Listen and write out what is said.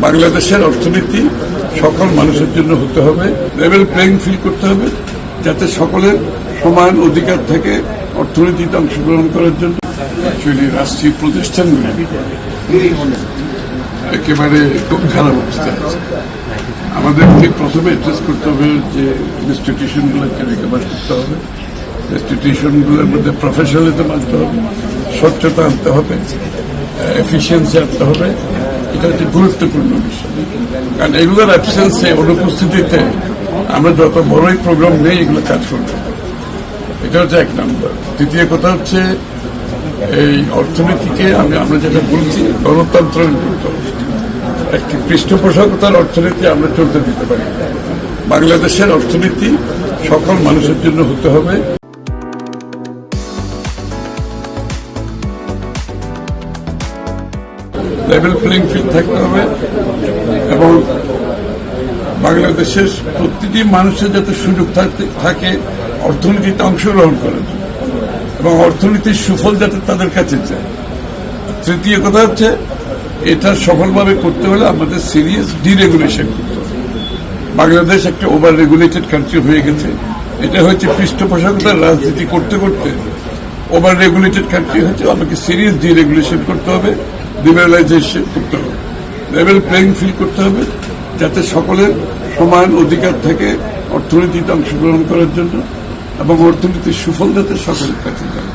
বাংলাদেশের অর্থনীতি সকল মানুষের জন্য হতে হবে, লেভেল প্লেইং ফিল্ড করতে হবে, যাতে সকলের সমান অধিকার থাকে অর্থনীতিতে অংশগ্রহণ করার জন্য। অ্যাকচুয়ালি রাষ্ট্রীয় প্রতিষ্ঠানগুলি একেবারে খুব খারাপ অবস্থায় আছে। আমাদের ঠিক প্রথমে অ্যাড্রেস করতে হবে যে ইনস্টিটিউশনগুলোকে রিকভার করতে হবে, ইনস্টিটিউশনগুলোর মধ্যে প্রফেশনালিজম আনতে হবে, স্বচ্ছতা আনতে হবে, এফিসিয়েন্সি আনতে হবে। এটা হচ্ছে গুরুত্বপূর্ণ বিষয়, কারণ এগুলোর অ্যাবসেন্সে, অনুপস্থিতিতে আমরা যত বড়ই প্রোগ্রাম নেই এগুলো কাজ করবে। এটা হচ্ছে এক নম্বর। দ্বিতীয় কথা হচ্ছে এই অর্থনীতিকে আমরা যেটা বলছি গণতন্ত্রের করতে হবে। একটি পৃষ্ঠপোষকতার অর্থনীতি আমরা চলতে দিতে পারি। বাংলাদেশের অর্থনীতি সকল মানুষের জন্য হতে হবে। লেভেল প্লেইং ফিল্ড থাকতে হবে এবং বাংলাদেশের প্রতিটি মানুষের যাতে সুযোগ থাকে অর্থনীতিতে অংশগ্রহণ করার জন্য এবং অর্থনীতির সুফল যাতে তাদের কাছে যায়। তৃতীয় কথা হচ্ছে এটা সফলভাবে করতে হলে আমাদের সিরিয়াস ডিরেগুলেশন করতে হবে। বাংলাদেশ একটা ওভার রেগুলেটেড কান্ট্রি হয়ে গেছে। এটা হচ্ছে পৃষ্ঠপোষকতার রাজনীতি করতে করতে ওভার রেগুলেটেড কান্ট্রি হচ্ছে। আমাকে সিরিয়াস ডিরেগুলেশন করতে হবে, লিবারালাইজেশন করতে হবে, লেভেল প্লেইং ফিল্ড করতে হবে, যাতে সকলের সমান অধিকার থাকে অর্থনীতিতে অংশগ্রহণ করার জন্য এবং অর্থনীতির সুফল যাতে সকলের কাছে যায়।